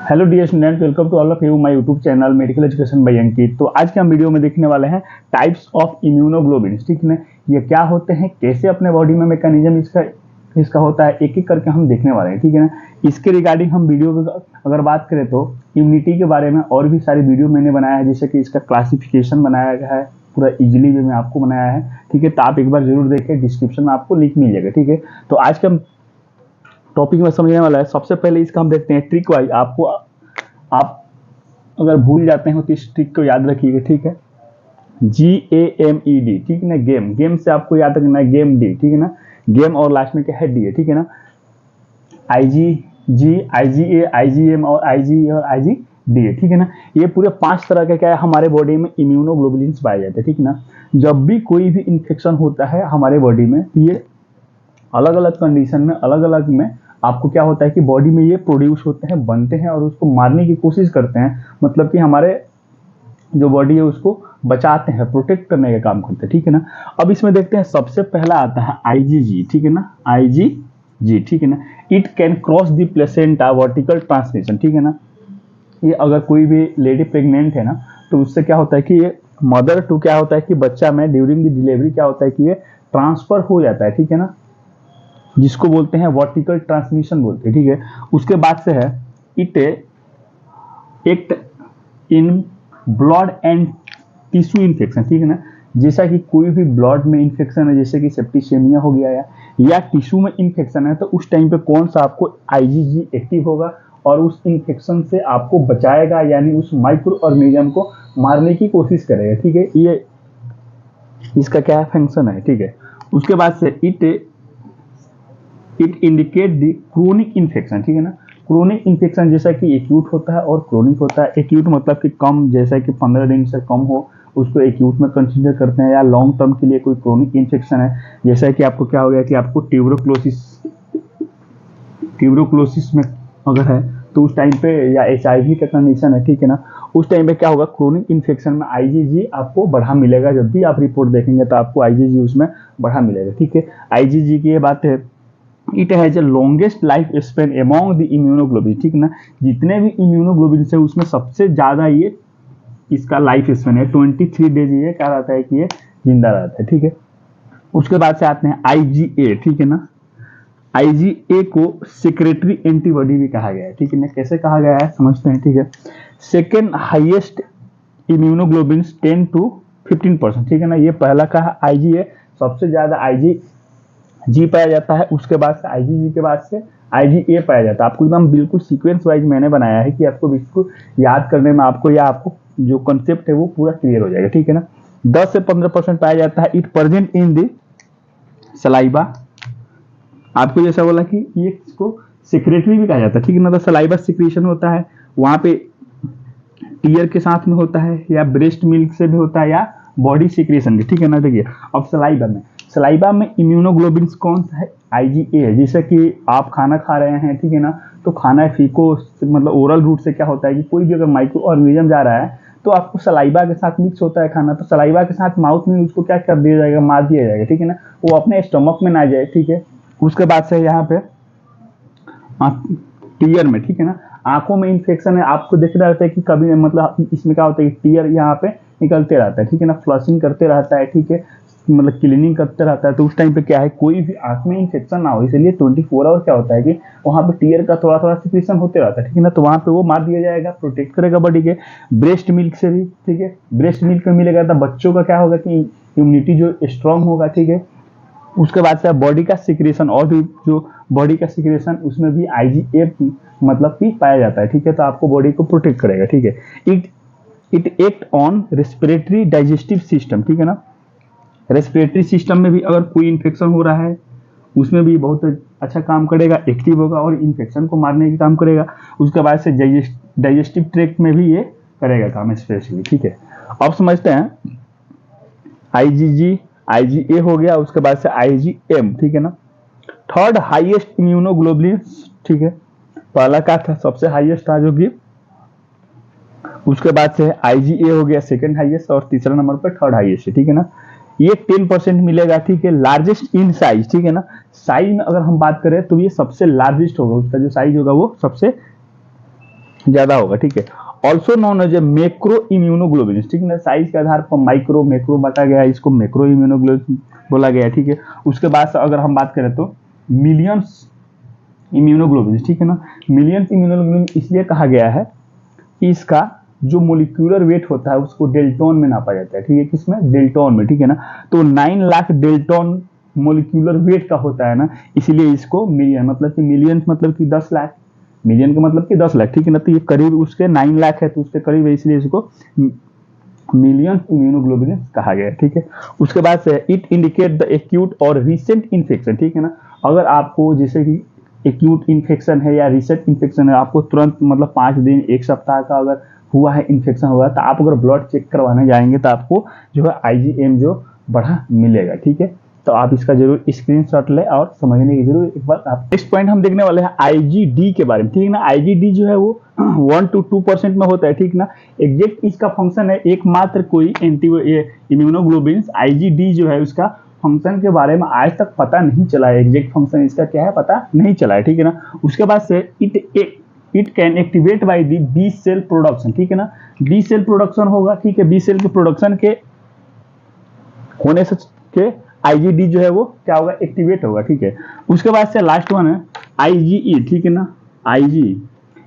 Hello dear student, welcome to all of you my YouTube channel medical education by Ankit. तो आज के हम video में देखने वाले हैं टाइप्स ऑफ इम्यूनोग्लोबिन्स। ठीक है, ये क्या होते हैं, कैसे अपने बॉडी में मैकेनिज्म इसका होता है, एक एक करके हम देखने वाले हैं। ठीक है ना, इसके रिगार्डिंग हम वीडियो में अगर बात करें तो इम्यूनिटी के बारे में और भी सारी वीडियो मैंने बनाया है, जैसे कि इसका क्लासिफिकेशन बनाया गया है, पूरा इजीली वे में आपको बनाया है। ठीक है, तो आप एक बार जरूर देखें, डिस्क्रिप्शन में आपको लिंक मिल जाएगा। ठीक है, तो आज के हम टॉपिक में समझने वाला है। सबसे पहले इसका हम देखते हैं ट्रिक वाइज। आप अगर भूल जाते हैं तो इस ट्रिक को याद रखिएगा। ठीक है, GAMED। ठीक है ना, गेम से आपको याद रखना है, गेम डी। ठीक है ना, गेम और लास्ट में क्या है, डी है। ठीक है ना, IgG, IgA, IgM और IgE और IgD है। ठीक है ना, ये पूरे 5 तरह के क्या है हमारे बॉडी में इम्यूनोग्लोबुलिन्स पाए जाते हैं। ठीक है ना, जब भी कोई भी इन्फेक्शन होता है हमारे बॉडी में, ये अलग अलग कंडीशन में, अलग अलग में आपको क्या होता है कि बॉडी में ये प्रोड्यूस होते हैं, बनते हैं और उसको मारने की कोशिश करते हैं। मतलब कि हमारे जो बॉडी है उसको बचाते हैं, प्रोटेक्ट करने का काम करते हैं। ठीक है ना, अब इसमें देखते हैं, सबसे पहला आता है IgG। ठीक है ना, IgG। ठीक है ना, it can cross the placenta vertical transmission. ठीक है ना, ये अगर कोई भी लेडी प्रेग्नेंट है ना, तो उससे क्या होता है कि ये मदर टू क्या होता है कि बच्चा में ड्यूरिंग द डिलीवरी क्या होता है कि ये ट्रांसफर हो जाता है। ठीक है ना, जिसको बोलते हैं वर्टिकल ट्रांसमिशन बोलते हैं। ठीक है, उसके बाद से है it act in blood and tissue infection. ठीक है ना, जैसा कि कोई भी ब्लड में इन्फेक्शन है, जैसे कि सेप्टिसेमिया हो गया या टिश्यू में इन्फेक्शन है, तो उस टाइम पे कौन सा आपको IgG एक्टिव होगा और उस इन्फेक्शन से आपको बचाएगा, यानी उस माइक्रो ऑर्गेनिज्म को मारने की कोशिश करेगा। ठीक है, ये इसका क्या फंक्शन है। ठीक है, उसके बाद से it indicate the chronic infection. ठीक है ना, क्रोनिक इन्फेक्शन जैसा कि एक्यूट होता है और क्रोनिक होता है। एक्यूट मतलब कि कम, जैसा कि 15 दिन से कम हो, उसको एक्यूट में कंसीडर करते हैं, या लॉन्ग टर्म के लिए कोई क्रोनिक इन्फेक्शन है, जैसा कि आपको क्या हो गया कि आपको ट्यूबरकुलोसिस में अगर है तो उस टाइम पे, या HIV का कंडीशन है। ठीक है ना, उस टाइम पे क्या होगा, क्रोनिक इन्फेक्शन में IgG आपको बढ़ा मिलेगा। जब भी आप रिपोर्ट देखेंगे तो आपको IgG उसमें बढ़ा मिलेगा। ठीक है, IgG की ये बात है। It has a longest life span among the immunoglobulin. ठीक ना, जितने भी इम्यूनोग्लोबिन है उसमें सबसे ज्यादा ये इसका लाइफ स्पेन है, 23 डेज ये क्या रहता है कि ये जिंदा रहता है। ठीक है, उसके बाद से आते हैं IgA। ठीक है ना, IgA को सेक्रेटरी एंटीबॉडी भी कहा गया है। ठीक है ना, कैसे कहा गया है समझते हैं। ठीक है, सेकेंड हाइएस्ट इम्यूनोग्लोबिन 10 to 15%। ठीक है ना, ये पहला कहा IgA, सबसे ज्यादा IgG पाया जाता है, उसके बाद से IgG के बाद से IgA पाया जाता है। आपको एकदम बिल्कुल सीक्वेंस वाइज मैंने बनाया है कि आपको इसको याद करने में आपको जो कंसेप्ट है वो पूरा क्लियर हो जाएगा। ठीक है ना, 10 से 15% पाया जाता है। It present in the saliva. आपको जैसा बोला कि ये इसको सेक्रेटरी भी कहा जाता है। ठीक है ना, तो सलाइवा सिक्रीशन होता है, वहां पे टीयर के साथ में होता है, या ब्रेस्ट मिल्क से भी होता है, या बॉडी सिक्रेशन भी। ठीक है ना, देखिए अब सलाइवा में इम्यूनोग्लोबिन कौन सा है, IgA है। जैसे कि आप खाना खा रहे हैं, ठीक है ना, तो खाना फीको मतलब ओरल रूट से क्या होता है कि कोई भी अगर माइक्रो ऑर्गेनिज्म जा रहा है तो आपको सलाइवा के साथ मिक्स होता है खाना, तो सलाइवा के साथ माउथ में उसको क्या कर दिया जाएगा, मार दिया जाएगा। ठीक है ना, वो अपने स्टमक में ना जाए। ठीक है, उसके बाद से यहाँ पे टीयर में, ठीक है ना, आंखों में इन्फेक्शन है, आपको दिख रहा है कि कभी मतलब इसमें क्या होता है कि टीयर यहाँ पे निकलते रहता है। ठीक है ना, फ्लशिंग करते रहता है। ठीक है, मतलब क्लीनिंग करते रहता है, तो उस टाइम पे क्या है, कोई भी आंख में इन्फेक्शन ना हो, इसलिए 24 आवर क्या होता है कि वहाँ पे टीयर का थोड़ा थोड़ा सिक्रेशन होते रहता है। ठीक है ना, तो वहाँ पे वो मार दिया जाएगा, प्रोटेक्ट करेगा बॉडी के। ब्रेस्ट मिल्क से भी, ठीक है, ब्रेस्ट मिल्क में मिलेगा तो बच्चों का क्या होगा कि इम्यूनिटी जो स्ट्रांग होगा। ठीक है, उसके बाद से बॉडी का सिक्रेशन, और भी जो बॉडी का सिक्रेशन उसमें भी IgA मतलब कि पाया जाता है। ठीक है, तो आपको बॉडी को प्रोटेक्ट करेगा। ठीक है, it act on respiratory digestive system. ठीक है ना, रेस्पिरेटरी सिस्टम में भी अगर कोई इन्फेक्शन हो रहा है उसमें भी बहुत अच्छा काम करेगा, एक्टिव होगा और इन्फेक्शन को मारने का काम करेगा। उसके बाद से डाइजेस्टिव ट्रैक्ट में भी ये करेगा काम स्पेशली। ठीक है, अब समझते हैं IgG, IgA हो गया, उसके बाद से IgM। ठीक है ना, थर्ड हाईएस्ट इम्यूनोग्लोबुलिन। ठीक है, पहला का था सबसे हाईएस्ट था जो कि, उसके बाद से IgA हो गया सेकंड हाईएस्ट, और तीसरा नंबर पर थर्ड हाईएस्ट है। ठीक है ना, ये 10% मिलेगा। ठीक है, लार्जेस्ट इन साइज। ठीक है ना, साइज में अगर हम बात करें तो ये सबसे लार्जेस्ट होगा, उसका जो साइज होगा वो सबसे ज्यादा होगा, ठीक है। Also known as a macro immunoglobulin, ठीक है ना, साइज के आधार पर माइक्रो मैक्रो बांटा गया है, इसको मैक्रो इम्यूनोग्लोबिन बोला गया है, ठीक है। उसके बाद से अगर हम बात करें तो मिलियंस इम्यूनोग्लोबिन, ठीक है ना, मिलियंस इम्यूनोग्लोबिन इसलिए कहा गया है कि इसका जो मोलिक्यूलर वेट होता है उसको डेल्टोन में नापा जाता है, ठीक है, किसमें, डेल्टोन में, ठीक है ना। तो 9 लाख डेल्टोन मोलिक्यूलर वेट का होता है ना, इसीलिए इसको मिलियन, मतलब कि मिलियन मतलब कि 10 लाख, मिलियन का मतलब कि 10 लाख, ठीक है ना। तो ये करीब उसके 9 लाख है, तो उसके करीब है, इसलिए इसको मिलियन इम्यूनोग्लोबिन कहा गया है, ठीक है। उसके बाद से इट इंडिकेट द एक्यूट और रिसेंट इन्फेक्शन, ठीक है ना। अगर आपको जैसे कि एक्यूट इन्फेक्शन है या रिसेंट इन्फेक्शन है, आपको तुरंत मतलब 5 दिन 1 सप्ताह का अगर हुआ है इन्फेक्शन हुआ है, तो आप अगर ब्लड चेक करवाने जाएंगे तो आपको जो है IgM जो बढ़ा मिलेगा, ठीक है। तो आप इसका जरूर स्क्रीनशॉट ले और समझने की जरूर एक बार आप। नेक्स्ट पॉइंट हम देखने वाले हैं IgD के बारे में, ठीक है ना। IgD जो है वो 1 to 2% में होता है, ठीक ना। एग्जैक्ट इसका फंक्शन है, एकमात्र कोई एंटी इम्यूनोग्लोबिन IgD जो है उसका फंक्शन के बारे में आज तक पता नहीं चला है, एग्जैक्ट फंक्शन इसका क्या है पता नहीं चला है, ठीक है ना। उसके बाद से it can activate by the B cell production, ठीक है ना। बी सेल प्रोडक्शन होगा, ठीक है, बी सेल के प्रोडक्शन के होने से के IgD जो है वो क्या होगा, एक्टिवेट होगा, ठीक है। उसके बाद से लास्ट वन है IgE, ठीक है ना। IG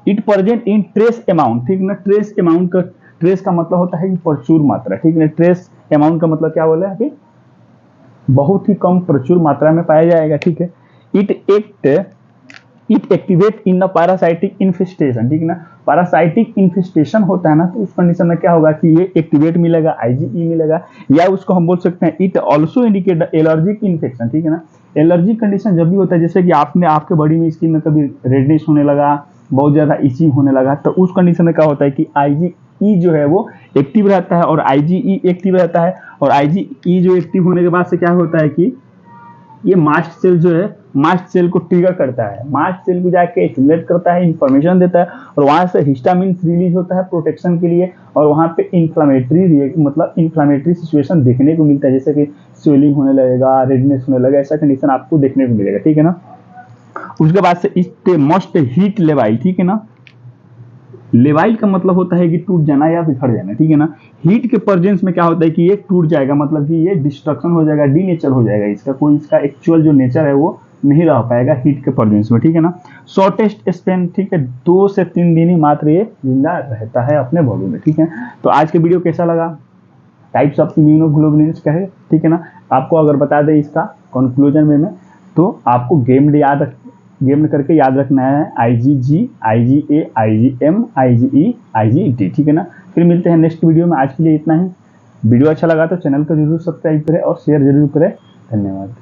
it present in trace amount, ठीक है ना। ट्रेस अमाउंट का, ट्रेस का मतलब होता है कि प्रचुर मात्रा, ठीक है ना। ट्रेस अमाउंट का मतलब क्या बोला अभी, बहुत ही कम प्रचुर मात्रा में पाया जाएगा, ठीक है। It activate in the parasitic infestation, ठीक है ना। पैरासाइटिक इन्फेस्टेशन होता है ना, तो उस कंडीशन में क्या होगा कि ये एक्टिवेट मिलेगा, IgE मिलेगा, या उसको हम बोल सकते हैं it also indicate the allergic infection, ठीक है ना। एलर्जिक कंडीशन जब भी होता है, जैसे कि आपने आपके बॉडी में स्किन में कभी रेडनेस होने लगा, बहुत ज्यादा इचिंग होने लगा, तो उस कंडीशन में क्या होता है कि IgE जो है वो एक्टिव रहता है और IgE एक्टिव रहता है, और IgE जो एक्टिव होने के बाद से क्या होता है कि ये मास्ट सेल जो है, मास्ट सेल को ट्रिगर करता है, मास्ट सेल को जाके स्टिमुलेट करता है, इंफॉर्मेशन देता है, और वहां से हिस्टामिन रिलीज होता है प्रोटेक्शन के लिए, और वहां पे इन्फ्लामेटरी मतलब इन्फ्लामेटरी सिचुएशन देखने को मिलता है, जैसे कि स्वेलिंग होने लगेगा, रेडनेस होने लगेगा, ऐसा कंडीशन आपको देखने को मिलेगा, ठीक है ना। उसके बाद से इट मस्ट हीट लेवाइल, ठीक है ना। लेवाइल का मतलब होता है कि टूट जाना या बिखर जाना, ठीक है ना। हीट के प्रेजेंस में क्या होता है कि ये टूट जाएगा, मतलब कि ये डिस्ट्रक्शन हो जाएगा, डीनेचर हो जाएगा, इसका कोई इसका एक्चुअल जो नेचर है वो नहीं रह पाएगा हीट के प्रेजेंस में, ठीक है ना। शॉर्टेस्ट स्पेन, ठीक है, 2 से 3 दिन ही मात्र ये जिंदा रहता है अपने बॉडी में, ठीक है। तो आज के वीडियो कैसा लगा, टाइप्स ऑफ इम्यूनोग्लोबुलिन का है, ठीक है ना। आपको अगर बता दें इसका कंक्लूजन में तो आपको गेम करके याद रखना है IgG, IgA, IgM, IgE, IgD, ठीक है ना। फिर मिलते हैं नेक्स्ट वीडियो में, आज के लिए इतना ही। वीडियो अच्छा लगा तो चैनल को जरूर सब्सक्राइब करें और शेयर जरूर करें। धन्यवाद।